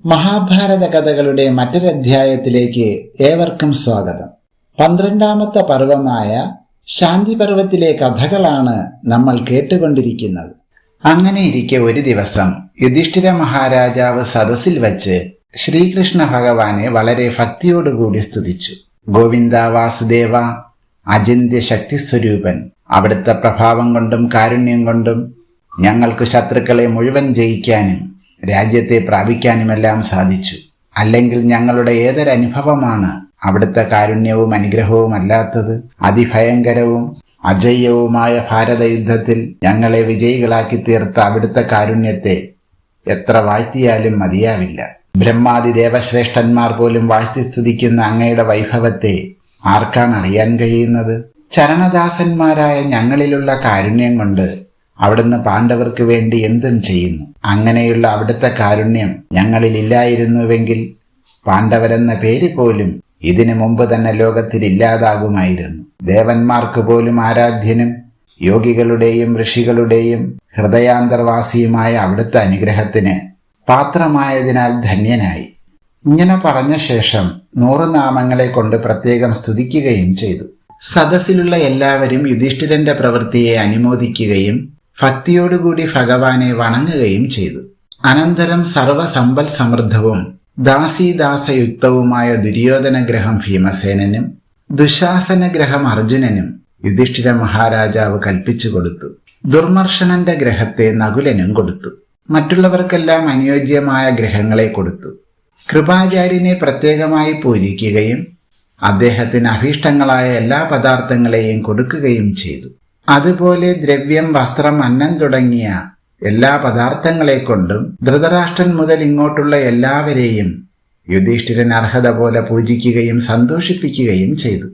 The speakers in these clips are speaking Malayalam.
മഹാഭാരത കഥകളുടെ മറ്റൊരധ്യായത്തിലേക്ക് ഏവർക്കും സ്വാഗതം. 12ാമത്തെ പർവമായ ശാന്തി പർവത്തിലെ കഥകളാണ് നമ്മൾ കേട്ടുകൊണ്ടിരിക്കുന്നത്. അങ്ങനെയിരിക്കെ ഒരു ദിവസം യുധിഷ്ഠിര മഹാരാജാവ് സദസ്സിൽ വച്ച് ശ്രീകൃഷ്ണ ഭഗവാനെ വളരെ ഭക്തിയോടുകൂടി സ്തുതിച്ചു. ഗോവിന്ദ വാസുദേവ, അചിന്ത്യ ശക്തിസ്വരൂപൻ, അവിടുത്തെ പ്രഭാവം കൊണ്ടും കാരുണ്യം കൊണ്ടും ഞങ്ങൾക്ക് ശത്രുക്കളെ മുഴുവൻ ജയിക്കാനും രാജ്യത്തെ പ്രാപിക്കാനുമെല്ലാം സാധിച്ചു. അല്ലെങ്കിൽ ഞങ്ങളുടെ ഏതൊരനുഭവമാണ് അവിടുത്തെ കാരുണ്യവും അനുഗ്രഹവും അല്ലാത്തത്? അതിഭയങ്കരവും അജയ്യവുമായ ഭാരത യുദ്ധത്തിൽ ഞങ്ങളെ വിജയികളാക്കി തീർത്ത അവിടുത്തെ കാരുണ്യത്തെ എത്ര വാഴ്ത്തിയാലും മതിയാവില്ല. ബ്രഹ്മാദി ദേവശ്രേഷ്ഠന്മാർ പോലും വാഴ്ത്തി സ്തുതിക്കുന്ന അങ്ങയുടെ വൈഭവത്തെ ആർക്കാണ് അറിയാൻ കഴിയുന്നത്? ചരണദാസന്മാരായ ഞങ്ങളിലുള്ള കാരുണ്യം കൊണ്ട് അവിടുന്ന് പാണ്ഡവർക്ക് വേണ്ടി എന്തും ചെയ്യുന്നു. അങ്ങനെയുള്ള അവിടുത്തെ കാരുണ്യം ഞങ്ങളിൽ ഇല്ലായിരുന്നുവെങ്കിൽ പാണ്ഡവരെന്ന പേര് പോലും ഇതിനു മുമ്പ് തന്നെ ലോകത്തിൽ ഇല്ലാതാകുമായിരുന്നു. ദേവന്മാർക്ക് പോലും ആരാധ്യനും യോഗികളുടെയും ഋഷികളുടെയും ഹൃദയാന്തർവാസിയുമായ അവിടുത്തെ അനുഗ്രഹത്തിന് പാത്രമായതിനാൽ ധന്യനായി. ഇങ്ങനെ പറഞ്ഞ ശേഷം 100 നാമങ്ങളെ കൊണ്ട് പ്രത്യേകം സ്തുതിക്കുകയും ചെയ്തു. സദസ്സിലുള്ള എല്ലാവരും യുധിഷ്ഠിരന്റെ പ്രവൃത്തിയെ അനുമോദിക്കുകയും ഭക്തിയോടുകൂടി ഭഗവാനെ വണങ്ങുകയും ചെയ്തു. അനന്തരം സർവസമ്പൽ സമൃദ്ധവും ദാസീദാസയുക്തവുമായ ദുര്യോധനഗ്രഹം ഭീമസേനനും ദുശാസനഗ്രഹം അർജുനനും യുധിഷ്ഠിര മഹാരാജാവ് കൽപ്പിച്ചു കൊടുത്തു. ദുർമർഷണന്റെ ഗ്രഹത്തെ നകുലനും കൊടുത്തു. മറ്റുള്ളവർക്കെല്ലാം അനുയോജ്യമായ ഗ്രഹങ്ങളെ കൊടുത്തു. കൃപാചാര്യനെ പ്രത്യേകമായി പൂജിക്കുകയും അദ്ദേഹത്തിന് അഭീഷ്ടങ്ങളായ എല്ലാ പദാർത്ഥങ്ങളെയും കൊടുക്കുകയും ചെയ്തു. അതുപോലെ ദ്രവ്യം, വസ്ത്രം, അന്നം തുടങ്ങിയ എല്ലാ പദാർത്ഥങ്ങളെ കൊണ്ടും ധൃതരാഷ്ട്രൻ മുതൽ ഇങ്ങോട്ടുള്ള എല്ലാവരെയും യുധിഷ്ഠിരൻ അർഹത പോലെ പൂജിക്കുകയും സന്തോഷിപ്പിക്കുകയും ചെയ്തു.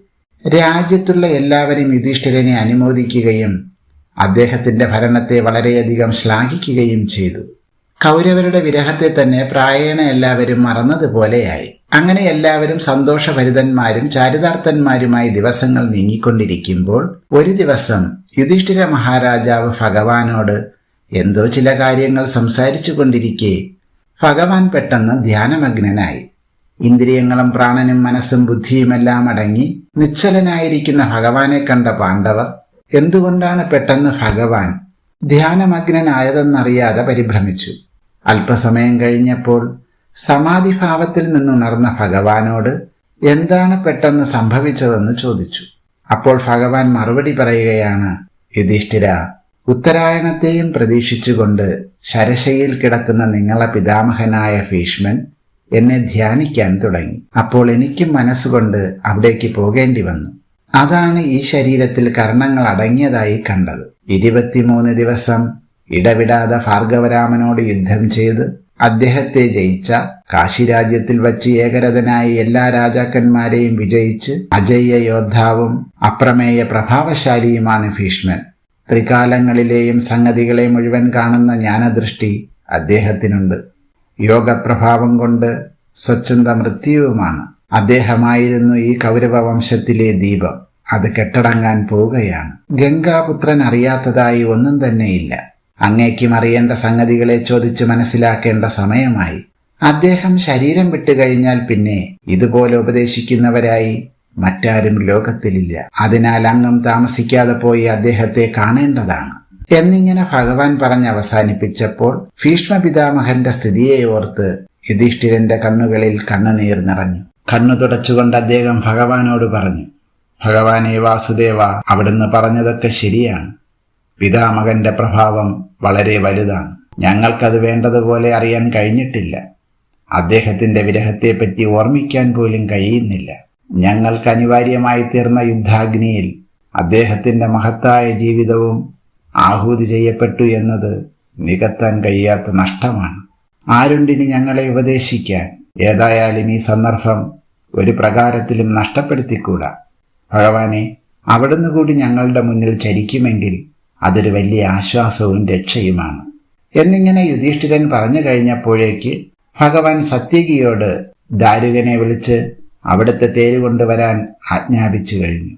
രാജ്യത്തുള്ള എല്ലാവരും യുധിഷ്ഠിരനെ അനുമോദിക്കുകയും അദ്ദേഹത്തിന്റെ ഭരണത്തെ വളരെയധികം ശ്ലാഘിക്കുകയും ചെയ്തു. കൗരവരുടെ വിരഹത്തെ തന്നെ പ്രായേണ എല്ലാവരും മറന്നതുപോലെയായി. അങ്ങനെ എല്ലാവരും സന്തോഷഭരിതന്മാരും ചാരിതാർത്ഥന്മാരുമായി ദിവസങ്ങൾ നീങ്ങിക്കൊണ്ടിരിക്കുമ്പോൾ ഒരു ദിവസം യുധിഷ്ഠിര മഹാരാജാവ് ഭഗവാനോട് എന്തോ ചില കാര്യങ്ങൾ സംസാരിച്ചു കൊണ്ടിരിക്കെ ഭഗവാൻ പെട്ടെന്ന് ധ്യാനമഗ്നനായി. ഇന്ദ്രിയങ്ങളും പ്രാണനും മനസ്സും ബുദ്ധിയുമെല്ലാം അടങ്ങി നിശ്ചലനായിരിക്കുന്ന ഭഗവാനെ കണ്ട പാണ്ഡവർ എന്തുകൊണ്ടാണ് പെട്ടെന്ന് ഭഗവാൻ ധ്യാനമഗ്നനായതെന്നറിയാതെ പരിഭ്രമിച്ചു. അല്പസമയം കഴിഞ്ഞപ്പോൾ സമാധിഭാവത്തിൽ നിന്നുണർന്ന ഭഗവാനോട് എന്താണ് പെട്ടെന്ന് സംഭവിച്ചതെന്ന് ചോദിച്ചു. അപ്പോൾ ഭഗവാൻ മറുപടി പറയുകയാണ്, യുധിഷ്ഠിര, ഉത്തരായണത്തെയും പ്രതീക്ഷിച്ചുകൊണ്ട് ശരശയിൽ കിടക്കുന്ന നിങ്ങളെ പിതാമഹനായ ഭീഷ്മൻ എന്നെ ധ്യാനിക്കാൻ തുടങ്ങി. അപ്പോൾ എനിക്കും മനസ്സുകൊണ്ട് അവിടേക്ക് പോകേണ്ടി വന്നു. അതാണ് ഈ ശരീരത്തിൽ കർണങ്ങൾ അടങ്ങിയതായി കണ്ടത്. 23 ദിവസം ഇടവിടാതെ ഭാർഗവരാമനോട് യുദ്ധം ചെയ്ത് അദ്ദേഹത്തെ ജയിച്ച, കാശിരാജ്യത്തിൽ വച്ച് ഏകരഥനായി എല്ലാ രാജാക്കന്മാരെയും വിജയിച്ച് അജയ്യ യോദ്ധാവും അപ്രമേയ പ്രഭാവശാലിയുമാണ് ഭീഷ്മൻ. ത്രികാലങ്ങളിലെയും സംഗതികളെ മുഴുവൻ കാണുന്ന ജ്ഞാനദൃഷ്ടി അദ്ദേഹത്തിനുണ്ട്. യോഗപ്രഭാവം കൊണ്ട് സ്വച്ഛന്ത മൃത്യുവുമാണ്. അദ്ദേഹമായിരുന്നു ഈ കൗരവ വംശത്തിലെ ദീപം. അത് കെട്ടടങ്ങാൻ പോവുകയാണ്. ഗംഗാപുത്രൻ അറിയാത്തതായി ഒന്നും തന്നെയില്ല. അങ്ങേക്കും അറിയേണ്ട സംഗതികളെ ചോദിച്ച് മനസ്സിലാക്കേണ്ട സമയമായി. അദ്ദേഹം ശരീരം വിട്ടുകഴിഞ്ഞാൽ പിന്നെ ഇതുപോലെ ഉപദേശിക്കുന്നവരായി മറ്റാരും ലോകത്തിലില്ല. അതിനാൽ അങ്ങും താമസിക്കാതെ പോയി അദ്ദേഹത്തെ കാണേണ്ടതാണ് എന്നിങ്ങനെ ഭഗവാൻ പറഞ്ഞ് അവസാനിപ്പിച്ചപ്പോൾ ഭീഷ്മ പിതാമഹന്റെ സ്ഥിതിയെ ഓർത്ത് യുധിഷ്ഠിരന്റെ കണ്ണുകളിൽ കണ്ണുനീർ നിറഞ്ഞു. കണ്ണു തുടച്ചുകൊണ്ട് അദ്ദേഹം ഭഗവാനോട് പറഞ്ഞു, ഭഗവാനെ വാസുദേവ, അവിടുന്ന് പറഞ്ഞതൊക്കെ ശരിയാണ്. പിതാമഹന്റെ പ്രഭാവം വളരെ വലുതാണ്. ഞങ്ങൾക്കത് വേണ്ടതുപോലെ അറിയാൻ കഴിഞ്ഞിട്ടില്ല. അദ്ദേഹത്തിന്റെ വിരഹത്തെപ്പറ്റി ഓർമ്മിക്കാൻ പോലും കഴിയുന്നില്ല. ഞങ്ങൾക്ക് അനിവാര്യമായി തീർന്ന യുദ്ധാഗ്നിയിൽ അദ്ദേഹത്തിന്റെ മഹത്തായ ജീവിതവും ആഹൂതി ചെയ്യപ്പെട്ടു എന്നത് നികത്താൻ കഴിയാത്ത നഷ്ടമാണ്. ആരുണ്ടിനി ഞങ്ങളെ ഉപദേശിക്കാൻ? ഏതായാലും ഈ സന്ദർഭം ഒരു പ്രകാരത്തിലും നഷ്ടപ്പെടുത്തിക്കൂടാ. ഭഗവാനെ, അവിടുന്ന് കൂടി ഞങ്ങളുടെ മുന്നിൽ ചരിക്കുമെങ്കിൽ അതൊരു വലിയ ആശ്വാസവും രക്ഷയുമാണ് എന്നിങ്ങനെ യുധിഷ്ഠിരൻ പറഞ്ഞു കഴിഞ്ഞപ്പോഴേക്ക് ഭഗവാൻ സത്യകിയോട് ദാരുകനെ വിളിച്ച് അവിടുത്തെ തേര് കൊണ്ടുവരാൻ ആജ്ഞാപിച്ചു കഴിഞ്ഞു.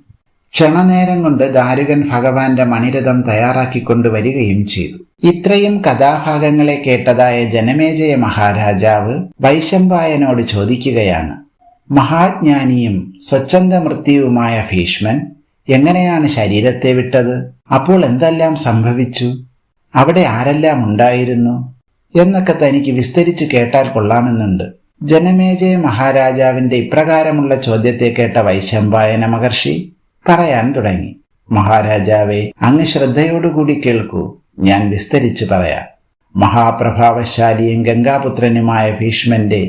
ക്ഷണനേരം കൊണ്ട് ദാരുകൻ ഭഗവാന്റെ മണിരഥം തയ്യാറാക്കിക്കൊണ്ടുവരികയും ചെയ്തു. ഇത്രയും കഥാഭാഗങ്ങളെ കേട്ടതായ ജനമേജയ മഹാരാജാവ് വൈശമ്പായനോട് ചോദിക്കുകയാണ്, മഹാജ്ഞാനിയും സ്വച്ഛന്ദ മൃത്യുവുമായ ഭീഷ്മൻ എങ്ങനെയാണ് ശരീരത്തെ വിട്ടത്? അപ്പോൾ എന്തെല്ലാം സംഭവിച്ചു? അവിടെ ആരെല്ലാം ഉണ്ടായിരുന്നു എന്നൊക്കെ തനിക്ക് വിസ്തരിച്ചു കേട്ടാൽ കൊള്ളാമെന്നുണ്ട്. ജനമേജയ മഹാരാജാവിന്റെ ഇപ്രകാരമുള്ള ചോദ്യത്തെ കേട്ട വൈശമ്പായന മഹർഷി പറയാൻ തുടങ്ങി. മഹാരാജാവേ, അങ്ങ് ശ്രദ്ധയോടുകൂടി കേൾക്കൂ, ഞാൻ വിസ്തരിച്ചു പറയാം. മഹാപ്രഭാവശാലിയും ഗംഗാപുത്രനുമായ ഭീഷ്മന്റെ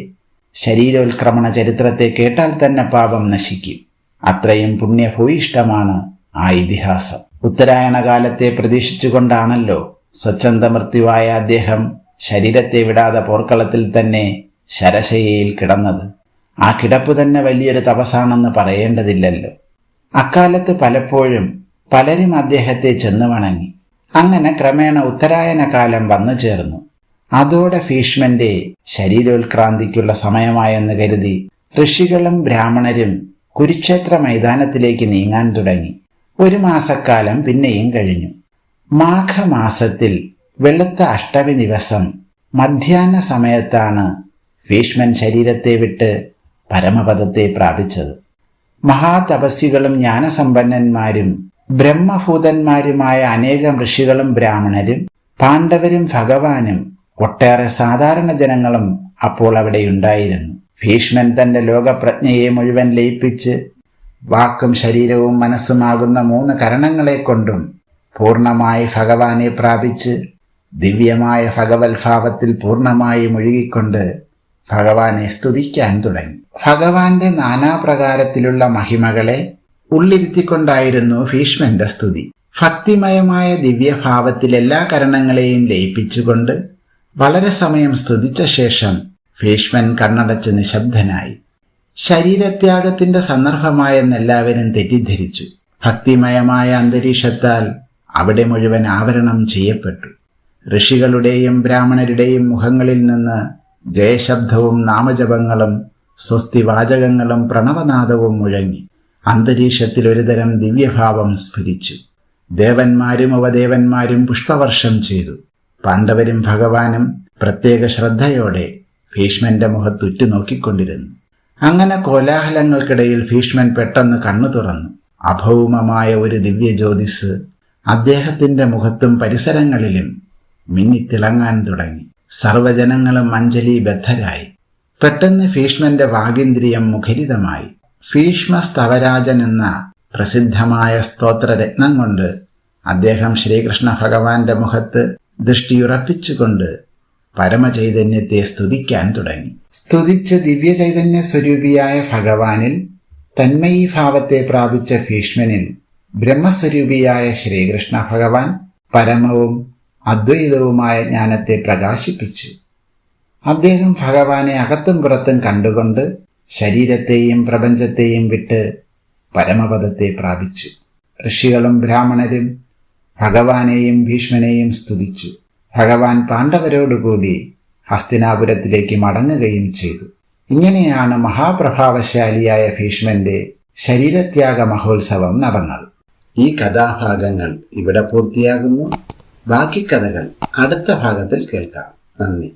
ശരീരോത്ക്രമണ ചരിത്രത്തെ കേട്ടാൽ തന്നെ പാപം നശിക്കും. അത്രയും പുണ്യഭൂയിഷ്ടമാണ് ആ ഇതിഹാസം. ഉത്തരായണ കാലത്തെ പ്രതീക്ഷിച്ചുകൊണ്ടാണല്ലോ സ്വച്ഛന്ദ മൃത്യുവായ അദ്ദേഹം ശരീരത്തെ വിടാതെ പോർക്കളത്തിൽ തന്നെ ശരശയ്യയിൽ കിടന്നത്. ആ കിടപ്പ് തന്നെ വലിയൊരു തപസ്സാണെന്ന് പറയേണ്ടതില്ലല്ലോ. അക്കാലത്ത് പലപ്പോഴും പലരും അദ്ദേഹത്തെ ചെന്ന് വണങ്ങി. അങ്ങനെ ക്രമേണ ഉത്തരായന കാലം വന്നു ചേർന്നു. അതോടെ ഭീഷ്മന്റെ ശരീരോത്ക്രാന്തിക്കുള്ള സമയമായെന്ന് കരുതി ഋഷികളും ബ്രാഹ്മണരും കുരുക്ഷേത്ര മൈതാനത്തിലേക്ക് നീങ്ങാൻ തുടങ്ങി. ഒരു മാസക്കാലം പിന്നെയും കഴിഞ്ഞു. മാഘമാസത്തിൽ വെളുത്ത അഷ്ടമി ദിവസം മധ്യാഹ്ന സമയത്താണ് ഭീഷ്മൻ ശരീരത്തെ വിട്ട് പരമപദത്തെ പ്രാപിച്ചത്. മഹാതപസ്വികളും ജ്ഞാനസമ്പന്നന്മാരും ബ്രഹ്മഭൂതന്മാരുമായ അനേകം ഋഷികളും ബ്രാഹ്മണരും പാണ്ഡവരും ഭഗവാനും ഒട്ടേറെ സാധാരണ ജനങ്ങളും അപ്പോൾ അവിടെയുണ്ടായിരുന്നു. ഭീഷ്മൻ തന്റെ ലോകപ്രജ്ഞയെ മുഴുവൻ ലയിപ്പിച്ച് വാക്കും ശരീരവും മനസ്സുമാകുന്ന 3 കരണങ്ങളെ കൊണ്ടും പൂർണ്ണമായി ഭഗവാനെ പ്രാപിച്ച് ദിവ്യമായ ഭഗവത്ഭാവത്തിൽ പൂർണ്ണമായി മുഴുകിക്കൊണ്ട് ഭഗവാനെ സ്തുതിക്കാൻ തുടങ്ങി. ഭഗവാന്റെ നാനാപ്രകാരത്തിലുള്ള മഹിമകളെ ഉള്ളിരുത്തിക്കൊണ്ടായിരുന്നു ഭീഷ്മന്റെ സ്തുതി. ഭക്തിമയമായ ദിവ്യഭാവത്തിൽ എല്ലാ കരണങ്ങളെയും ലയിപ്പിച്ചുകൊണ്ട് വളരെ സമയം സ്തുതിച്ച ശേഷം ഭീഷ്മൻ കണ്ണടച്ച് നിശബ്ദനായി. ശരീരത്യാഗത്തിന്റെ സന്ദർഭമായെന്നെല്ലാവരും തെറ്റിദ്ധരിച്ചു. ഭക്തിമയമായ അന്തരീക്ഷത്താൽ അവിടെ മുഴുവൻ ആവരണം ചെയ്യപ്പെട്ടു. ഋഷികളുടെയും ബ്രാഹ്മണരുടെയും മുഖങ്ങളിൽ നിന്ന് ജയശബ്ദവും നാമജപങ്ങളും സ്വസ്തിവാചകങ്ങളും പ്രണവനാദവും മുഴങ്ങി. അന്തരീക്ഷത്തിൽ ഒരുതരം ദിവ്യഭാവം സ്ഫുരിച്ചു. ദേവന്മാരും ഉപദേവന്മാരും പുഷ്പവർഷം ചെയ്തു. പാണ്ഡവരും ഭഗവാനും പ്രത്യേക ശ്രദ്ധയോടെ ഭീഷ്മന്റെ മുഖത്തുറ്റു നോക്കിക്കൊണ്ടിരുന്നു. അങ്ങനെ കോലാഹലങ്ങൾക്കിടയിൽ ഭീഷ്മൻ പെട്ടെന്ന് കണ്ണു തുറന്നു. അഭൗമമായ ഒരു ദിവ്യ ജ്യോതിസ് അദ്ദേഹത്തിന്റെ മുഖത്തും പരിസരങ്ങളിലും മിന്നിത്തിളങ്ങാൻ തുടങ്ങി. സർവജനങ്ങളും അഞ്ജലിബദ്ധരായി. പെട്ടെന്ന് ഭീഷ്മന്റെ വാഗീന്ദ്രിയം മുഖരിതമായി. ഭീഷ്മ സ്തവരാജൻ എന്ന പ്രസിദ്ധമായ സ്തോത്രരത്നം കൊണ്ട് അദ്ദേഹം ശ്രീകൃഷ്ണ ഭഗവാന്റെ മുഖത്ത് ദൃഷ്ടിയുറപ്പിച്ചുകൊണ്ട് പരമചൈതന്യത്തെ സ്തുതിക്കാൻ തുടങ്ങി. സ്തുതിച്ച് ദിവ്യചൈതന്യ സ്വരൂപിയായ ഭഗവാനിൽ തന്മയീഭാവത്തെ പ്രാപിച്ച ഭീഷ്മനിൽ ബ്രഹ്മസ്വരൂപിയായ ശ്രീകൃഷ്ണ ഭഗവാൻ പരമവും അദ്വൈതവുമായ ജ്ഞാനത്തെ പ്രകാശിപ്പിച്ചു. അദ്ദേഹം ഭഗവാനെ അകത്തും പുറത്തും കണ്ടുകൊണ്ട് ശരീരത്തെയും പ്രപഞ്ചത്തെയും വിട്ട് പരമപദത്തെ പ്രാപിച്ചു. ഋഷികളും ബ്രാഹ്മണരും ഭഗവാനെയും ഭീഷ്മനെയും സ്തുതിച്ചു. ഭഗവാൻ പാണ്ഡവരോടുകൂടി ഹസ്തിനാപുരത്തിലേക്ക് മടങ്ങുകയും ചെയ്തു. ഇങ്ങനെയാണ് മഹാപ്രഭാവശാലിയായ ഭീഷ്മന്റെ ശരീരത്യാഗ മഹോത്സവം നടന്നത്. ഈ കഥാഭാഗങ്ങൾ ഇവിടെ പൂർത്തിയാകുന്നു. ബാക്കി കഥകൾ അടുത്ത ഭാഗത്തിൽ കേൾക്കാം. നന്ദി.